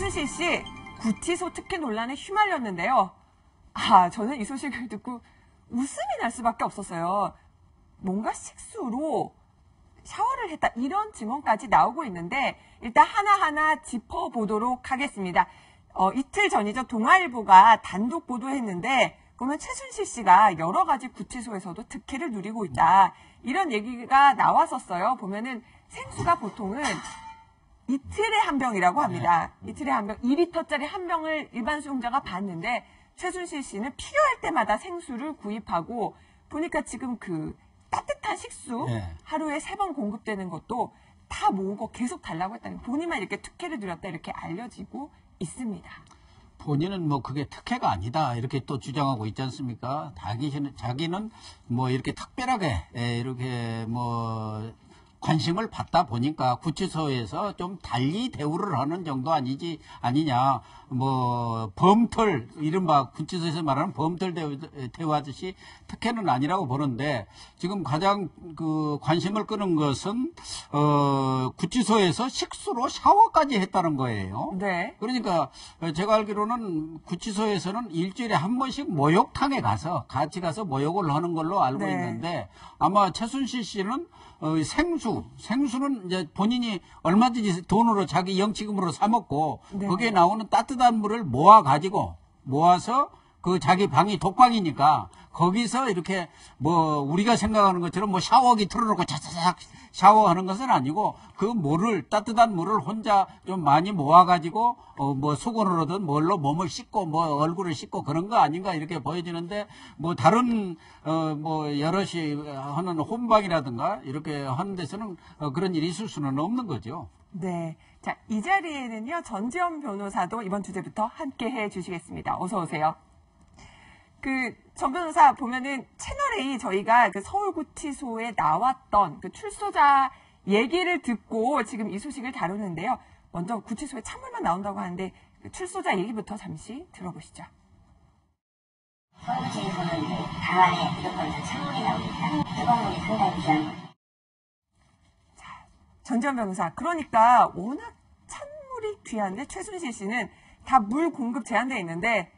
최순실 씨 구치소 특혜 논란에 휘말렸는데요. 저는 이 소식을 듣고 웃음이 날 수밖에 없었어요. 뭔가 식수로 샤워를 했다 이런 증언까지 나오고 있는데 일단 하나하나 짚어보도록 하겠습니다. 이틀 전이죠. 동아일보가 단독 보도했는데 그러면 최순실 씨가 여러 가지 구치소에서도 특혜를 누리고 있다. 이런 얘기가 나왔었어요. 보면은 생수가 보통은 이틀에 한 병이라고 합니다. 이틀에 한 병, 2리터짜리 한 병을 일반 수용자가 봤는데 최순실 씨는 필요할 때마다 생수를 구입하고 보니까 지금 그 따뜻한 식수 하루에 3번 공급되는 것도 다 모으고 계속 달라고 했다니 본인만 이렇게 특혜를 누렸다 이렇게 알려지고 있습니다. 본인은 뭐 그게 특혜가 아니다 이렇게 또 주장하고 있지 않습니까? 자기는 뭐 이렇게 특별하게 이렇게 뭐 관심을 받다 보니까 구치소에서 좀 달리 대우를 하는 정도 아니냐. 뭐 범털 이른바 구치소에서 말하는 범털 대우하듯이 특혜는 아니라고 보는데 지금 가장 그 관심을 끄는 것은 구치소에서 식수로 샤워까지 했다는 거예요. 네. 그러니까 제가 알기로는 구치소에서는 일주일에 한 번씩 목욕탕에 같이 가서 목욕을 하는 걸로 알고 있는데 아마 최순실 씨는 생수는 이제 본인이 얼마든지 돈으로 자기 영치금으로 사 먹고 거기에 나오는 따뜻한 물을 모아서 그 자기 방이 독방이니까 거기서 이렇게 뭐 우리가 생각하는 것처럼 뭐 샤워기 틀어놓고 차차작 샤워하는 것은 아니고 그 물을 따뜻한 물을 혼자 좀 많이 모아가지고 뭐 수건으로든 뭘로 몸을 씻고 뭐 얼굴을 씻고 그런 거 아닌가 이렇게 보여지는데 뭐 다른 뭐 여럿이 하는 혼방이라든가 이렇게 하는 데서는 그런 일이 있을 수는 없는 거죠. 네. 자, 이 자리에는요, 전지현 변호사도 이번 주제부터 함께 해 주시겠습니다. 어서오세요. 전 변호사 보면은 채널A 저희가 그 서울구치소에 나왔던 그 출소자 얘기를 듣고 지금 이 소식을 다루는데요. 먼저 구치소에 찬물만 나온다고 하는데 그 출소자 얘기부터 잠시 들어보시죠. 서울구치소에서는 방 안에 무조건 찬물이 나오니까 뜨거운 물이 상당히 귀한 거예요. 전지현 변호사, 그러니까 워낙 찬물이 귀한데 최순실 씨는 다 물 공급 제한되어 있는데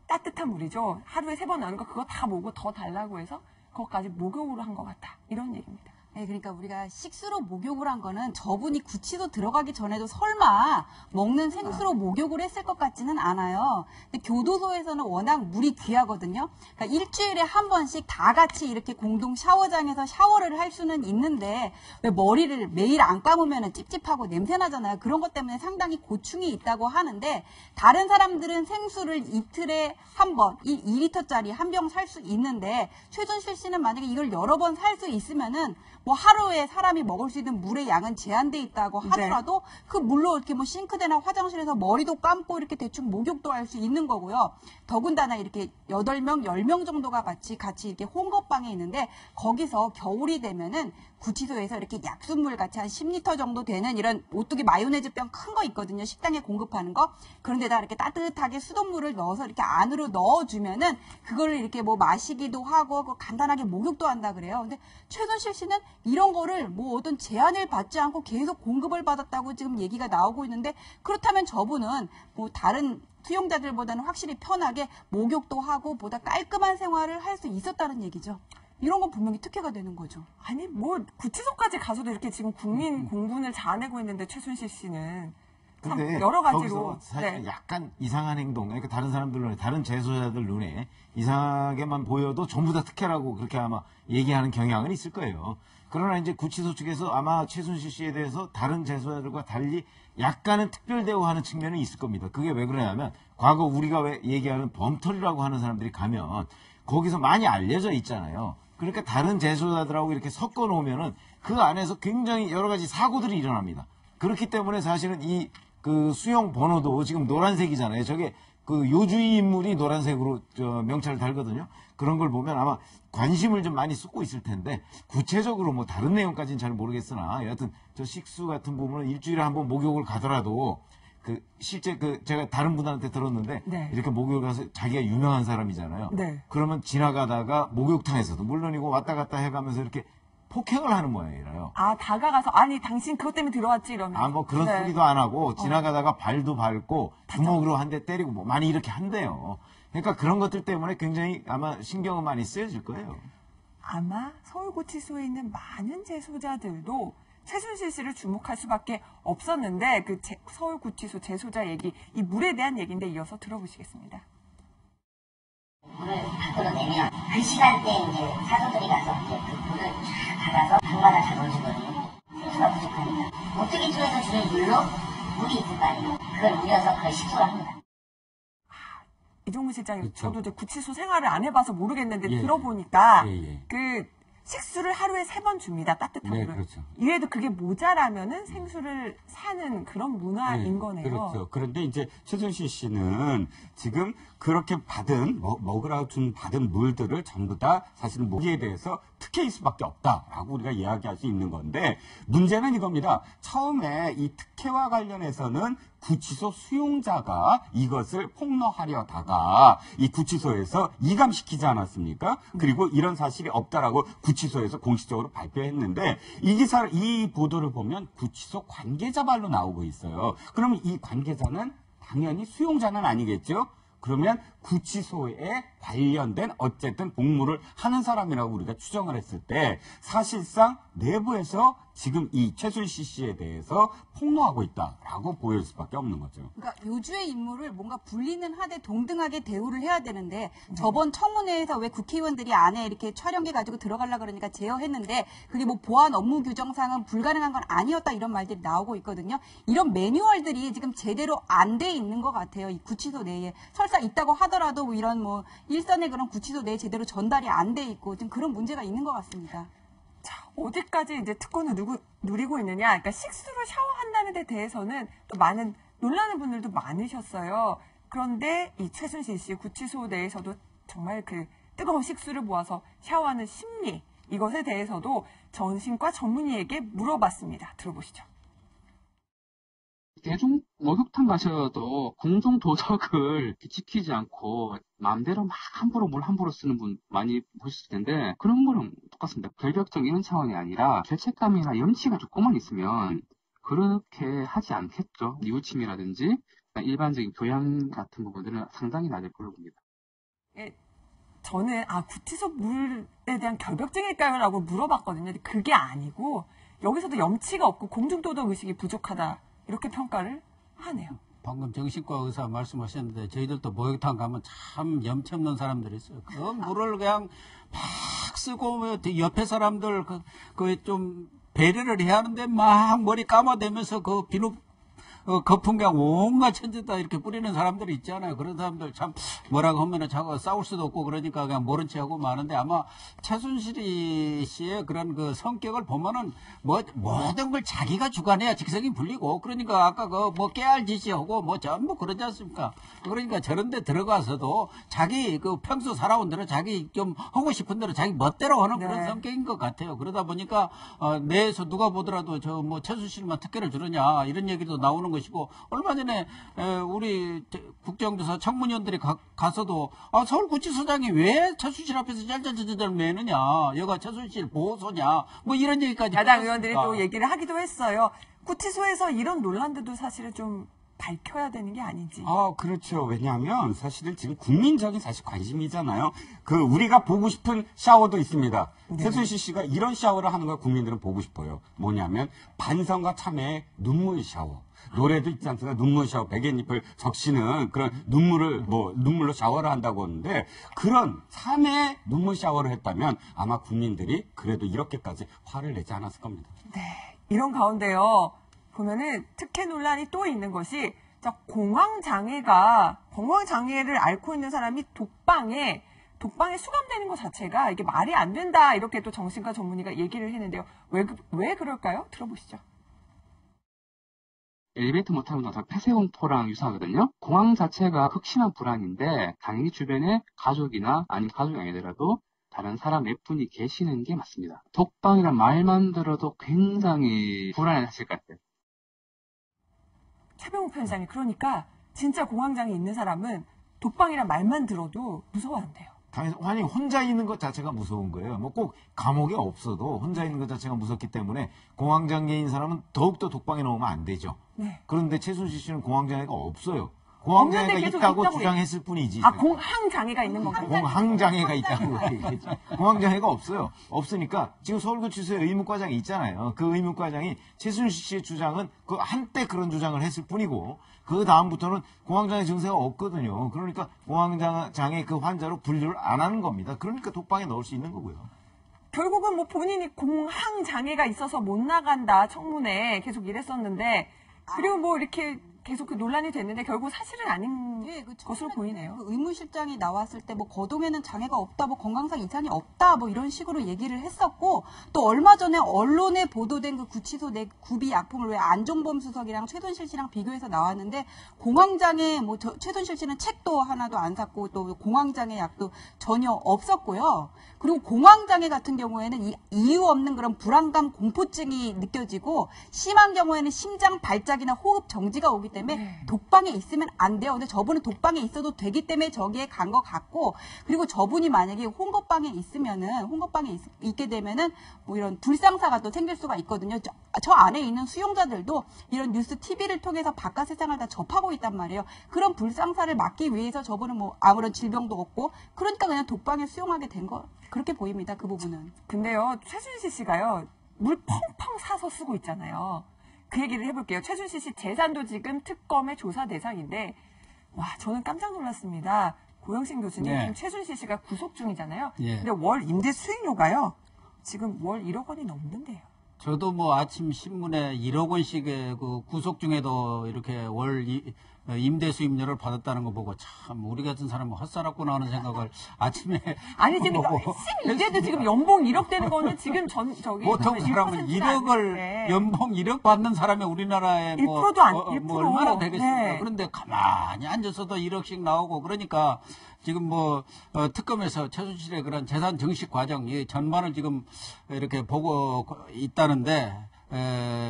따뜻한 물이죠. 하루에 3번 나오는 거 그거 다 모으고 더 달라고 해서 그것까지 목욕으로 한 것 같다. 이런 얘기입니다. 네, 그러니까 우리가 식수로 목욕을 한 거는 저분이 구치소 들어가기 전에도 설마 먹는 생수로 목욕을 했을 것 같지는 않아요. 근데 교도소에서는 워낙 물이 귀하거든요. 그러니까 일주일에 한 번씩 다 같이 이렇게 공동 샤워장에서 샤워를 할 수는 있는데 왜 머리를 매일 안 감으면 찝찝하고 냄새 나잖아요. 그런 것 때문에 상당히 고충이 있다고 하는데 다른 사람들은 생수를 이틀에 한 번, 2리터짜리 한 병 살 수 있는데 최순실 씨는 만약에 이걸 여러 번 살 수 있으면은 뭐 하루에 사람이 먹을 수 있는 물의 양은 제한돼 있다고 하더라도 그 물로 이렇게 뭐 싱크대나 화장실에서 머리도 감고 이렇게 대충 목욕도 할 수 있는 거고요. 더군다나 이렇게 8명, 10명 정도가 같이 이렇게 홍거방에 있는데 거기서 겨울이 되면은 구치소에서 이렇게 약수물 같이 한 10리터 정도 되는 이런 오뚜기 마요네즈 병 큰 거 있거든요. 식당에 공급하는 거. 그런데다 이렇게 따뜻하게 수돗물을 넣어서 이렇게 안으로 넣어주면은 그거를 이렇게 뭐 마시기도 하고 간단하게 목욕도 한다 그래요. 근데 최순실 씨는 이런 거를 뭐 어떤 제한을 받지 않고 계속 공급을 받았다고 지금 얘기가 나오고 있는데 그렇다면 저분은 뭐 다른 수용자들보다는 확실히 편하게 목욕도 하고 보다 깔끔한 생활을 할 수 있었다는 얘기죠. 이런 건 분명히 특혜가 되는 거죠. 아니 뭐 구치소까지 가서도 이렇게 지금 국민 공분을 자아내고 있는데 최순실 씨는 참 여러 가지로 사실 약간 이상한 행동, 그러니까 다른 사람들 눈에, 다른 재소자들 눈에 이상하게만 보여도 전부 다 특혜라고 그렇게 아마 얘기하는 경향은 있을 거예요. 그러나 이제 구치소 측에서 아마 최순실 씨에 대해서 다른 재소자들과 달리 약간은 특별 대우하는 측면이 있을 겁니다. 그게 왜 그러냐면 과거 우리가 왜 얘기하는 범털이라고 하는 사람들이 가면 거기서 많이 알려져 있잖아요. 그러니까 다른 재소자들하고 이렇게 섞어 놓으면은 그 안에서 굉장히 여러 가지 사고들이 일어납니다. 그렇기 때문에 사실은 이 그 수용 번호도 지금 노란색이잖아요. 저게 그 요주의 인물이 노란색으로 명찰을 달거든요. 그런 걸 보면 아마 관심을 좀 많이 쏟고 있을 텐데 구체적으로 뭐 다른 내용까지는 잘 모르겠으나 여하튼 저 식수 같은 부분은 일주일에 한 번 목욕을 가더라도 그 실제 그 제가 다른 분한테 들었는데 이렇게 목욕을 가서 자기가 유명한 사람이잖아요. 그러면 지나가다가 목욕탕에서도 물론이고 왔다 갔다 해가면서 이렇게 폭행을 하는 모양이에요. 아, 다가가서, 아니, 당신 그것 때문에 들어왔지, 이러면. 아, 뭐 그런 네. 소리도 안 하고 지나가다가 발도 밟고 주먹으로 한 대 때리고 뭐 많이 이렇게 한대요. 그러니까 그런 것들 때문에 굉장히 아마 신경은 많이 쓰여질 거예요. 아마 서울구치소에 있는 많은 재소자들도 최순실 씨를 주목할 수밖에 없었는데 그 서울구치소 재소자 얘기, 이 물에 대한 얘기인데 이어서 들어보시겠습니다. 물을 밖으로 내면 그 시간대에 이제 사도들이 가서 이제 그 물을 쫙 받아서 방마다 잡아주거든요. 생수가 부족하니까 오뚜기줄에서 주는 물로 물이 있을 거 아니에요. 그걸 우려서 그걸 식수로 합니다. 이종무 실장님, 그렇죠. 저도 이제 구치소 생활을 안 해봐서 모르겠는데 예. 들어보니까 예. 그 식수를 하루에 3번 줍니다. 따뜻한 네, 물을. 그렇죠. 이래도 그게 모자라면은 생수를 사는 그런 문화인 거네요. 그렇죠. 그런데 이제 최순실 씨는 지금 그렇게 먹으라고 받은 물들을 전부 다 사실은 모기에 대해서 특혜일 수밖에 없다라고 우리가 이야기할 수 있는 건데, 문제는 이겁니다. 처음에 이 특혜와 관련해서는 구치소 수용자가 이것을 폭로하려다가 이 구치소에서 이감시키지 않았습니까? 그리고 이런 사실이 없다라고 구치소에서 공식적으로 발표했는데, 이 보도를 보면 구치소 관계자 말로 나오고 있어요. 그러면 이 관계자는 당연히 수용자는 아니겠죠? 그러면 구치소에 관련된 어쨌든 복무를 하는 사람이라고 우리가 추정을 했을 때 사실상 내부에서 지금 이 최순실 씨에 대해서 폭로하고 있다라고 보일 수밖에 없는 거죠. 그러니까 요주의 임무를 뭔가 분리는 하되 동등하게 대우를 해야 되는데 저번 청문회에서 왜 국회의원들이 안에 이렇게 촬영기 가지고 들어가려고 그러니까 제어했는데 그게 뭐 보안 업무 규정상은 불가능한 건 아니었다 이런 말들이 나오고 있거든요. 이런 매뉴얼들이 지금 제대로 안 돼 있는 것 같아요. 이 구치소 내에. 설사 있다고 하더라도 뭐 이런 뭐 일선의 그런 구치소 내에 제대로 전달이 안 돼 있고 지금 그런 문제가 있는 것 같습니다. 자, 어디까지 이제 특권을 누리고 있느냐. 그러니까 식수로 샤워한다는 데 대해서는 또 많은 놀라는 분들도 많으셨어요. 그런데 이 최순실 씨 구치소 내에서도 정말 그 뜨거운 식수를 모아서 샤워하는 심리, 이것에 대해서도 정신과 전문의에게 물어봤습니다. 들어보시죠. 대중 목욕탕 가셔도 공중 도덕을 지키지 않고 마음대로 막 물 함부로 쓰는 분 많이 보셨을 텐데 그런 거랑 똑같습니다. 결벽증 이런 차원이 아니라 죄책감이나 염치가 조금만 있으면 그렇게 하지 않겠죠. 뉘우침이라든지 일반적인 교양 같은 부분들은 상당히 낮을 걸로 봅니다. 예, 저는 구치소 물에 대한 결벽증일까요? 라고 물어봤거든요. 근데 그게 아니고 여기서도 염치가 없고 공중도덕 의식이 부족하다. 이렇게 평가를 하네요. 방금 정신과 의사 말씀하셨는데 저희들도 목욕탕 가면 참 염치 없는 사람들이 있어요. 그 물을 그냥 막 쓰고 옆에 사람들 그 좀 배려를 해야 하는데 막 머리 감아대면서 그 비누 거품 그냥 온갖 천지다 이렇게 뿌리는 사람들이 있잖아요. 그런 사람들 참 뭐라고 하면은 자꾸 싸울 수도 없고 그러니까 그냥 모른 체 하고 마는데 아마 최순실 씨의 그런 그 성격을 보면은 모든 걸 자기가 주관해야 직성이 풀리고 그러니까 아까 뭐 깨알 지시하고 뭐 전부 그러지 않습니까? 그러니까 저런 데 들어가서도 자기 그 평소 살아온 대로 자기 좀 하고 싶은 대로 자기 멋대로 하는 그런 네. 성격인 것 같아요. 그러다 보니까 내에서 누가 보더라도 저 뭐 최순실만 특혜를 주느냐 이런 얘기도 나오는 것이고 얼마 전에 우리 국정조사 청문위원들이 가서도 서울구치소장이 왜 최순실 앞에서 짤짤짤짤 매느냐 여가 최순실 보호소냐 뭐 이런 얘기까지 야당 의원들이 했었으니까. 또 얘기를 하기도 했어요. 구치소에서 이런 논란들도 사실은 좀 밝혀야 되는 게 아닌지. 그렇죠. 왜냐하면 사실은 지금 국민적인 사실 관심이잖아요. 우리가 보고 싶은 샤워도 있습니다. 네. 최순실 씨가 이런 샤워를 하는 걸 국민들은 보고 싶어요. 뭐냐면 반성과 참회의 눈물 샤워. 노래도 있지 않습니까? 눈물 샤워, 베갯잎을 적시는 그런 눈물로 샤워를 한다고 하는데 그런 참회의 눈물 샤워를 했다면 아마 국민들이 그래도 이렇게까지 화를 내지 않았을 겁니다. 네. 이런 가운데요. 보면은 특혜 논란이 또 있는 것이 공황장애를 앓고 있는 사람이 독방에 수감되는 것 자체가 이게 말이 안 된다. 이렇게 또 정신과 전문의가 얘기를 했는데요. 왜 그럴까요? 들어보시죠. 엘리베이터 못 타고 나서 폐쇄공포랑 유사하거든요. 공황 자체가 극심한 불안인데 당연히 주변에 가족이나 아니면 가족이 아니더라도 다른 사람 몇 분이 계시는 게 맞습니다. 독방이란 말만 들어도 굉장히 불안해하실 것 같아요. 최병욱 편집장이 그러니까 진짜 공황장애 있는 사람은 독방이란 말만 들어도 무서워한대요. 아니 혼자 있는 것 자체가 무서운 거예요. 뭐 꼭 감옥에 없어도 혼자 있는 것 자체가 무섭기 때문에 공황장애인 사람은 더욱더 독방에 넣으면 안 되죠. 네. 그런데 최순실 씨는 공황장애가 없어요. 없는데 공황장애가 계속 있다고 있다고 주장했을 뿐이지. 아, 공황장애가 있는 건가요? 공황장애가 있다고 얘기했죠. 공황장애가 없어요. 없으니까 지금 서울구치소에 의무과장이 있잖아요. 그 의무과장이 최순실 씨의 주장은 그 한때 그런 주장을 했을 뿐이고 그 다음부터는 공황장애 증세가 없거든요. 그러니까 공황장애 그 환자로 분류를 안 하는 겁니다. 그러니까 독방에 넣을 수 있는 거고요. 결국은 뭐 본인이 공황장애가 있어서 못 나간다 청문회 계속 이랬었는데 그리고 뭐 이렇게 계속 그 논란이 됐는데 결국 사실은 아닌 예, 그 것으로 보이네요. 그 의무실장이 나왔을 때 뭐 거동에는 장애가 없다, 뭐 건강상 이상이 없다, 뭐 이런 식으로 얘기를 했었고 또 얼마 전에 언론에 보도된 그 구치소 내 구비 약품을 왜 안종범 수석이랑 최순실 씨랑 비교해서 나왔는데 공황장애 뭐 최순실 씨는 책도 하나도 안 샀고 또 공황장애 약도 전혀 없었고요. 그리고 공황장애 같은 경우에는 이유 없는 그런 불안감, 공포증이 느껴지고 심한 경우에는 심장 발작이나 호흡 정지가 오기 때문에 독방에 있으면 안 돼요. 근데 저분은 독방에 있어도 되기 때문에 저기에 간 것 같고 그리고 저분이 만약에 홍거방에 있게 되면은 뭐 이런 불상사가 또 생길 수가 있거든요. 저 안에 있는 수용자들도 이런 뉴스 TV를 통해서 바깥 세상을 다 접하고 있단 말이에요. 그런 불상사를 막기 위해서 저분은 뭐 아무런 질병도 없고 그러니까 그냥 독방에 수용하게 된 거 그렇게 보입니다. 그 부분은. 근데요, 최순실 씨가요, 물 펑펑 사서 쓰고 있잖아요. 그 얘기를 해볼게요. 최순실 씨 재산도 지금 특검의 조사 대상인데, 와, 저는 깜짝 놀랐습니다. 고영신 교수님, 네. 지금 최순실 씨가 구속 중이잖아요. 예. 근데 월 임대 수익료가요, 지금 월 1억 원이 넘는데요. 저도 뭐 아침 신문에 1억 원씩의 그 구속 중에도 이렇게 월 임대 수입료를 받았다는 거 보고 참 우리 같은 사람은 헛살았구나 하는 생각을 아침에 아니, 지금 보고 열심히 일해도 지금 연봉 1억 되는 거는 지금 저기. 보통 사람은 1억을 연봉 1억 받는 사람이 우리나라에 뭐, 1%도 안, 뭐 1%. 얼마나 되겠습니까? 네. 그런데 가만히 앉아서도 1억씩 나오고 그러니까 지금 뭐 특검에서 최순실의 그런 재산 증식 과정 이 전반을 지금 이렇게 보고 있다는데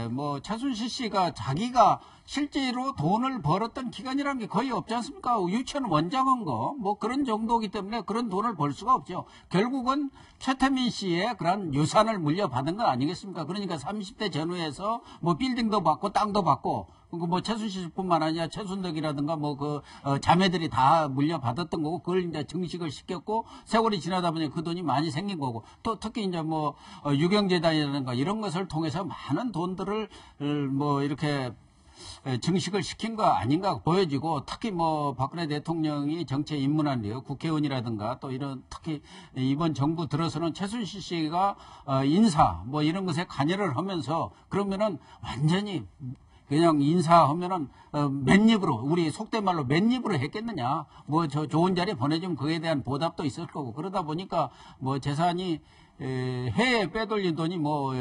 뭐 최순실 씨가 자기가 실제로 돈을 벌었던 기간이라는 게 거의 없지 않습니까? 유치원 원장한 거 뭐 그런 정도이기 때문에 그런 돈을 벌 수가 없죠. 결국은 최태민 씨의 그런 유산을 물려받은 거 아니겠습니까? 그러니까 30대 전후에서 뭐 빌딩도 받고 땅도 받고 뭐 최순실뿐만 아니라 최순덕이라든가 뭐 그 자매들이 다 물려받았던 거고 그걸 이제 증식을 시켰고 세월이 지나다 보니 그 돈이 많이 생긴 거고 또 특히 이제 뭐 유경재단이라든가 이런 것을 통해서 많은 돈들을 뭐 이렇게 증식을 시킨 거 아닌가 보여지고 특히 뭐 박근혜 대통령이 정치에 입문한 이후 국회의원이라든가 또 이런 특히 이번 정부 들어서는 최순실 씨가 인사 뭐 이런 것에 관여를 하면서 그러면은 완전히 그냥 인사하면은 맨입으로 우리 속된 말로 맨입으로 했겠느냐 뭐 저 좋은 자리에 보내주면 그에 대한 보답도 있을 거고 그러다 보니까 뭐 재산이 해외에 빼돌린 돈이 뭐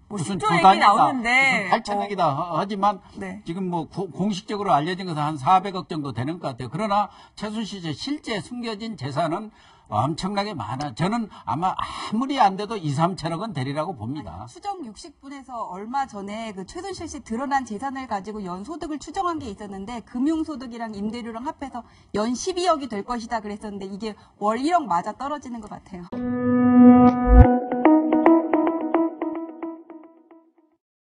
무슨 10조 얘기 나오는데 8천억이다 하지만 네. 지금 뭐 공식적으로 알려진 것은 한 400억 정도 되는 것 같아요. 그러나 최순실 씨 실제 숨겨진 재산은 엄청나게 많아. 저는 아마 아무리 안 돼도 2, 3천억은 되리라고 봅니다. 추정 60분에서 얼마 전에 그 최순실 씨 드러난 재산을 가지고 연소득을 추정한 게 있었는데 금융소득이랑 임대료랑 합해서 연 12억이 될 것이다 그랬었는데 이게 월 1억 맞아 떨어지는 것 같아요.